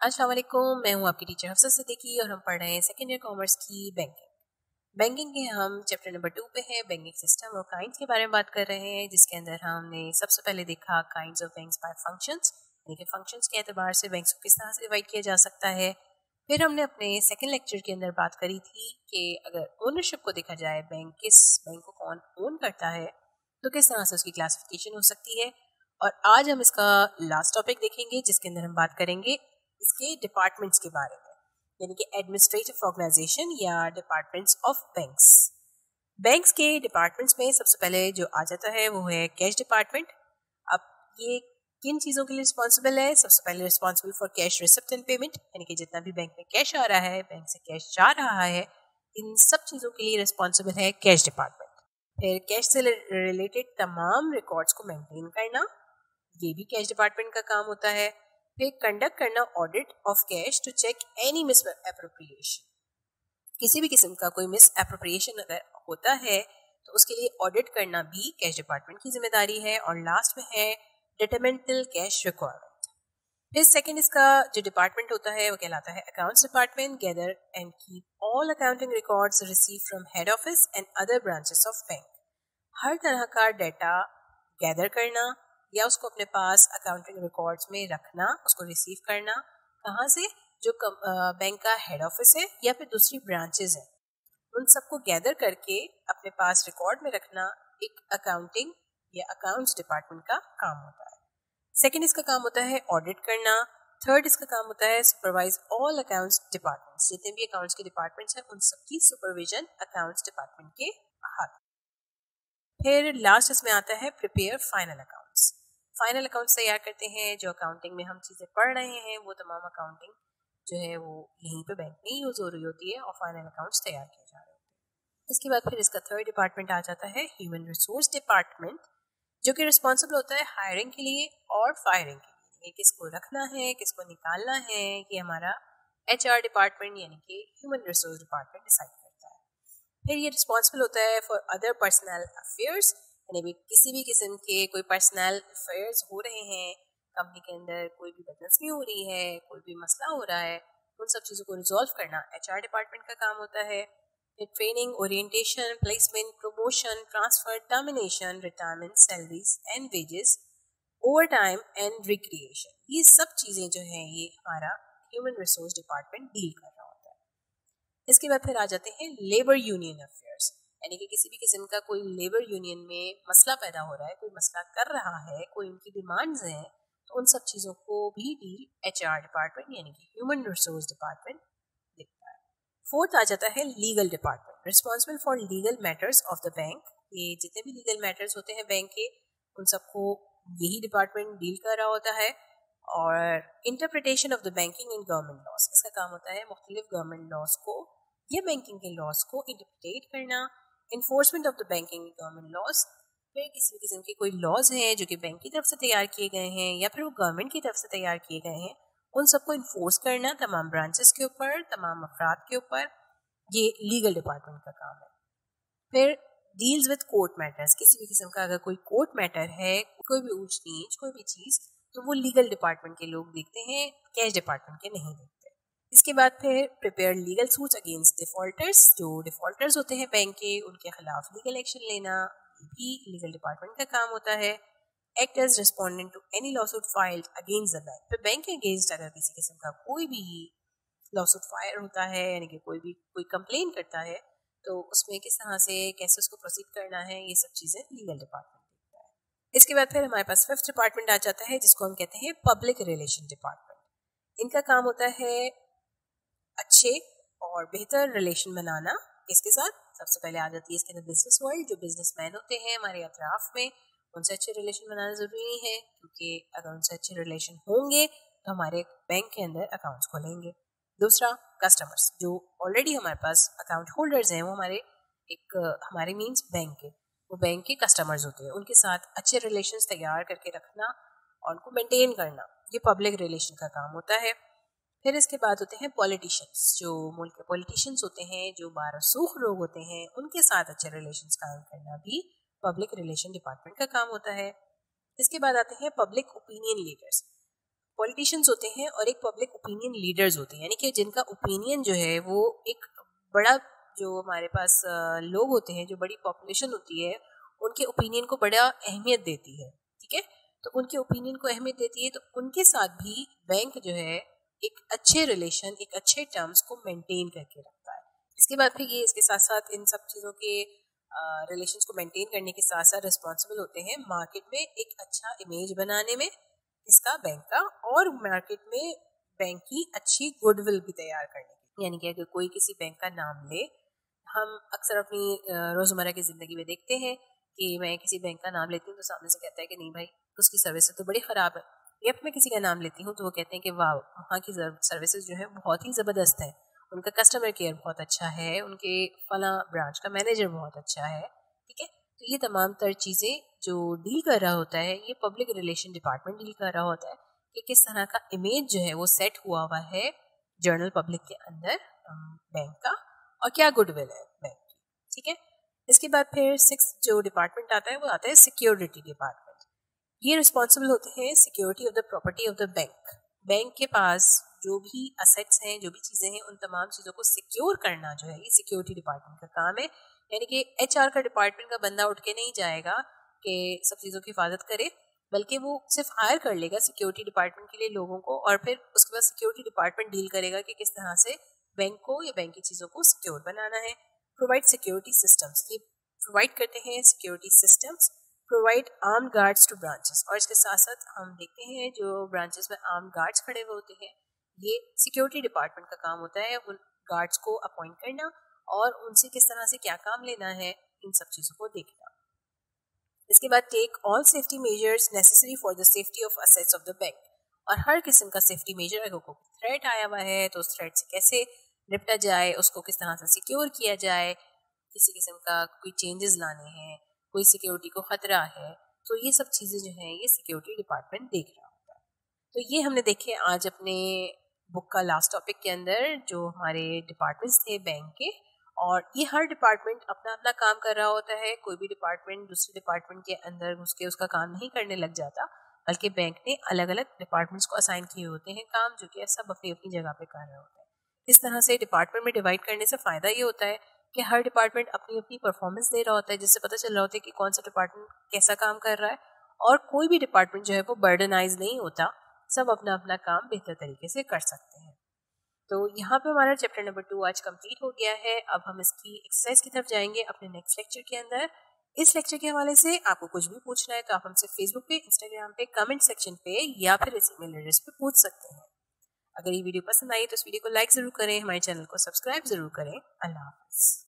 अस्सलाम वालेकुम, मैं हूँ आपकी टीचर हफ्सा सिद्दीकी और हम पढ़ रहे हैं सेकेंड ईयर कॉमर्स की बैंकिंग। बैंकिंग के हम चैप्टर नंबर 2 पे हैं, बैंकिंग सिस्टम और काइंड्स के बारे में बात कर रहे हैं, जिसके अंदर हमने सबसे पहले देखा kinds of banks by functions, यानी कि फंक्शंस के एतबार से बैंक्स को किस तरह से डिवाइड किया जा सकता है। फिर हमने अपने सेकेंड लेक्चर के अंदर बात करी थी कि अगर ओनरशिप को देखा जाए, बैंक को कौन ओन करता है, तो किस तरह से उसकी क्लासिफिकेशन हो सकती है। और आज हम इसका लास्ट टॉपिक देखेंगे, जिसके अंदर हम बात करेंगे इसके डिपार्टमेंट्स के बारे में, यानी कि एडमिनिस्ट्रेटिव ऑर्गेनाइजेशन या डिपार्टमेंट्स ऑफ बैंक्स। बैंक्स के डिपार्टमेंट्स में सबसे पहले जो आ जाता है वो है कैश डिपार्टमेंट। अब ये किन चीज़ों के लिए रिस्पॉन्सिबल है? सबसे पहले responsible for cash receipt and payment, यानी कि जितना भी बैंक में कैश आ रहा है, बैंक से कैश जा रहा है, इन सब चीज़ों के लिए रिस्पॉन्सिबल है कैश डिपार्टमेंट। फिर कैश से रिलेटेड तमाम रिकॉर्ड्स को मेंटेन करना, ये भी कैश डिपार्टमेंट का काम होता है। फिर कंडक्ट करना audit of cash to check any misappropriation, किसी भी किस्म का कोई मिस एप्रोप्रिएशन अगर होता है तो उसके लिए ऑडिट करना भी कैश डिपार्टमेंट की जिम्मेदारी है। और लास्ट में है डिटरमेंटल कैश रिक्वायरमेंट। फिर सेकंड इसका जो डिपार्टमेंट होता है वो कहलाता है accounts department. Gather and keep all accounting records receive from head office and other branches of bank. हर तरह का डाटा गैदर करना या उसको अपने पास अकाउंटिंग रिकॉर्ड्स में रखना, उसको रिसीव करना, कहाँ से? जो बैंक का हेड ऑफिस है या फिर दूसरी ब्रांचेस हैं, उन सबको गैदर करके अपने पास रिकॉर्ड में रखना एक अकाउंटिंग या अकाउंट्स डिपार्टमेंट का काम होता है। सेकंड इसका काम होता है ऑडिट करना। थर्ड इसका काम होता है सुपरवाइज ऑल अकाउंट्स डिपार्टमेंट्स। जितने भी अकाउंट्स के डिपार्टमेंट्स हैं उन सबकी सुपरविजन अकाउंट्स डिपार्टमेंट के हाथ। फिर लास्ट इसमें आता है prepare final accounts. Final accounts तैयार करते हैं। जो अकाउंटिंग में हम चीज़ें पढ़ रहे हैं वो तमाम अकाउंटिंग जो है वो यहीं पे बैंक में यूज हो रही होती है और फाइनल अकाउंट्स तैयार किए जा रहे होते हैं। इसके बाद फिर इसका थर्ड डिपार्टमेंट आ जाता है ह्यूमन रिसोर्स डिपार्टमेंट, जो कि रिस्पॉन्सिबल होता है हायरिंग के लिए और फायरिंग के लिए। किसको रखना है, किसको निकालना है, ये हमारा HR डिपार्टमेंट यानी कि ह्यूमन रिसोर्स डिपार्टमेंट डिसाइड करता है। फिर ये रिस्पॉन्सिबल होता है फॉर अदर पर्सनल अफेयर्स, यानी भी किसी भी किस्म के कोई पर्सनल अफेयर्स हो रहे हैं कंपनी के अंदर, कोई भी बदनस्मी हो रही है, कोई भी मसला हो रहा है, उन सब चीज़ों को रिजॉल्व करना HR डिपार्टमेंट का काम होता है। फिर training, orientation, placement, promotion, transfer, termination, retirement, salaries and wages, over time and recreation, ये सब चीज़ें जो हैं ये हमारा ह्यूमन रिसोर्स डिपार्टमेंट डील कर रहा होता है। इसके बाद फिर आ जाते हैं लेबर यूनियन अफेयर्स, यानी कि किसी भी किस्म का कोई लेबर यूनियन में मसला पैदा हो रहा है, कोई मसला कर रहा है, कोई उनकी डिमांड्स हैं, तो उन सब चीज़ों को भी डील HR डिपार्टमेंट यानी कि ह्यूमन रिसोर्स डिपार्टमेंट देखता है। फोर्थ आ जाता है legal department, responsible for legal matters of the bank. ये जितने भी लीगल मैटर्स होते हैं बैंक के, उन सबको यही डिपार्टमेंट डील कर रहा होता है। और interpretation of the banking and government loss, इसका काम होता है मुख्तलिफ गवर्नमेंट लॉस को या बैंकिंग के लॉस को इंटरप्रिटेट करना। Enforcement of the banking and government loss, फिर किसी भी किस्म के कोई लॉज हैं जो कि बैंक की तरफ से तैयार किए गए हैं या फिर वो गवर्नमेंट की तरफ से तैयार किए गए हैं, उन सबको इन्फोर्स करना तमाम ब्रांचेस के ऊपर, तमाम अफराद के ऊपर, ये लीगल डिपार्टमेंट का काम है। फिर डील्स विद कोर्ट मैटर्स, किसी भी किस्म का अगर कोई कोर्ट मैटर है, कोई भी ऊंच नीच, कोई भी चीज़, तो वो लीगल डिपार्टमेंट के लोग देखते हैं, कैश डिपार्टमेंट के नहीं देखते। इसके बाद फिर prepare legal suits against defaulters, जो डिफॉल्टर्स होते हैं बैंक के, उनके खिलाफ लीगल एक्शन लेना, ये भी लीगल डिपार्टमेंट का काम होता है। Act as respondent to any lawsuit filed against the bank, फिर बैंक के अगेंस्ट अगर किसी किस्म का कोई भी लॉसूट फायर होता है, यानी कि कोई कंप्लेन करता है, तो उसमें किस तरह से कैसे उसको प्रोसीड करना है, ये सब चीज़ें लीगल डिपार्टमेंट देखता है। इसके बाद फिर हमारे पास फिफ्थ डिपार्टमेंट आ जाता है, जिसको हम कहते हैं पब्लिक रिलेशन डिपार्टमेंट। इनका काम होता है अच्छे और बेहतर रिलेशन बनाना। इसके साथ सबसे पहले आ जाती है इसके अंदर बिजनेस वर्ल्ड, जो बिजनेसमैन होते हैं हमारे अतराफ में, उनसे अच्छे रिलेशन बनाना ज़रूरी नहीं है, क्योंकि अगर उनसे अच्छे रिलेशन होंगे तो हमारे बैंक के अंदर अकाउंट्स खोलेंगे। दूसरा, कस्टमर्स, जो ऑलरेडी हमारे पास अकाउंट होल्डर्स हैं, वो हमारे मीन्स बैंक के, वो बैंक के कस्टमर्स होते हैं, उनके साथ अच्छे रिलेशंस तैयार करके रखना और उनको मेंटेन करना, ये पब्लिक रिलेशन का काम होता है। फिर इसके बाद होते हैं पॉलिटिशियंस, जो मुल्क के पॉलिटिशियंस होते हैं, जो बारसूख लोग होते हैं, उनके साथ अच्छे रिलेशंस कायम करना भी पब्लिक रिलेशन डिपार्टमेंट का काम होता है। इसके बाद आते हैं पब्लिक ओपिनियन लीडर्स। पॉलिटिशियंस होते हैं और एक पब्लिक ओपिनियन लीडर्स होते हैं, यानी कि जिनका ओपिनियन जो है वो एक बड़ा, जो हमारे पास लोग होते हैं, जो बड़ी पॉपुलेशन होती है, उनके ओपिनियन को बड़ा अहमियत देती है। ठीक है, तो उनके ओपिनियन को अहमियत देती है, तो उनके साथ भी बैंक जो है एक अच्छे रिलेशन, एक अच्छे टर्म्स को मेंटेन करके रखता है। इसके बाद फिर ये इसके साथ साथ इन सब चीज़ों के रिलेशंस को मेंटेन करने के साथ साथ रिस्पॉन्सिबल होते हैं मार्केट में एक अच्छा इमेज बनाने में इसका, बैंक का, और मार्केट में बैंक की अच्छी गुडविल भी तैयार करने की। यानी कि अगर कोई किसी बैंक का नाम ले, हम अक्सर अपनी रोज़मर्रा की ज़िंदगी में देखते हैं कि मैं किसी बैंक का नाम लेती हूँ तो सामने से कहता है कि नहीं भाई, उसकी सर्विस तो बड़ी ख़राब है। या फिर मैं किसी का नाम लेती हूँ तो वो कहते हैं कि वाह, वहाँ की सर्विसेज जो है बहुत ही ज़बरदस्त है, उनका कस्टमर केयर बहुत अच्छा है, उनके फला ब्रांच का मैनेजर बहुत अच्छा है। ठीक है, तो ये तमाम तर चीज़ें जो डील कर रहा होता है, ये पब्लिक रिलेशन डिपार्टमेंट डील कर रहा होता है कि किस तरह का इमेज जो है वो सेट हुआ हुआ है जनरल पब्लिक के अंदर बैंक का, और क्या गुडविल है बैंक की। ठीक है, इसके बाद फिर 6 जो डिपार्टमेंट आता है वो आता है सिक्योरिटी डिपार्टमेंट। ये रिस्पॉन्सिबल होते हैं security of the property of the bank. Bank के पास जो भी असेट्स हैं, जो भी चीज़ें हैं, उन तमाम चीज़ों को सिक्योर करना जो है ये सिक्योरिटी डिपार्टमेंट का काम है। यानी कि एचआर का डिपार्टमेंट का बंदा उठ के नहीं जाएगा कि सब चीज़ों की हिफाजत करे, बल्कि वो सिर्फ हायर कर लेगा सिक्योरिटी डिपार्टमेंट के लिए लोगों को, और फिर उसके बाद सिक्योरिटी डिपार्टमेंट डील करेगा कि किस तरह से बैंक को या बैंक की चीज़ों को सिक्योर बनाना है। प्रोवाइड सिक्योरिटी सिस्टम्स, ये प्रोवाइड करते हैं security systems. Provide armed guards two branches, और इसके साथ साथ हम देखते हैं जो ब्रांचेस में आर्म्ड गार्ड्स खड़े हुए होते हैं, ये सिक्योरिटी डिपार्टमेंट का काम होता है उन गार्ड्स को अपॉइंट करना और उनसे किस तरह से क्या काम लेना है, इन सब चीज़ों को देखना। इसके बाद take all safety measures necessary for the safety of assets of the bank, और हर किस्म का सेफ्टी मेजर, अगर कोई थ्रेट आया हुआ है तो उस थ्रेट से कैसे निपटा जाए, उसको किस तरह से सिक्योर किया जाए, किसी किस्म का कोई चेंजेस लाने हैं, कोई सिक्योरिटी को खतरा है, तो ये सब चीज़ें जो हैं ये सिक्योरिटी डिपार्टमेंट देख रहा होता है। तो ये हमने देखे आज अपने बुक का लास्ट टॉपिक के अंदर, जो हमारे डिपार्टमेंट्स थे बैंक के, और ये हर डिपार्टमेंट अपना अपना काम कर रहा होता है। कोई भी डिपार्टमेंट दूसरे डिपार्टमेंट के अंदर घुस के उसका काम नहीं करने लग जाता, बल्कि बैंक ने अलग अलग डिपार्टमेंट्स को असाइन किए होते हैं काम, जो कि सब अपनी अपनी जगह पे कर रहे होते हैं। इस तरह से डिपार्टमेंट में डिवाइड करने से फ़ायदा ये होता है कि हर डिपार्टमेंट अपनी अपनी परफॉर्मेंस दे रहा होता है, जिससे पता चल रहा होता है कि कौन सा डिपार्टमेंट कैसा काम कर रहा है, और कोई भी डिपार्टमेंट जो है वो बर्डनाइज नहीं होता, सब अपना अपना काम बेहतर तरीके से कर सकते हैं। तो यहाँ पे हमारा चैप्टर नंबर 2 आज कंप्लीट हो गया है। अब हम इसकी एक्सरसाइज की तरफ जाएंगे अपने नेक्स्ट लेक्चर के अंदर। इस लेक्चर के हवाले से आपको कुछ भी पूछना है तो आप हमसे फेसबुक पे, इंस्टाग्राम पे, कमेंट सेक्शन पे या फिर इस ईमेल एड्रेस पे पूछ सकते हैं। अगर ये वीडियो पसंद आई तो इस वीडियो को लाइक ज़रूर करें, हमारे चैनल को सब्सक्राइब ज़रूर करें। अल्लाह हाफ़िज़।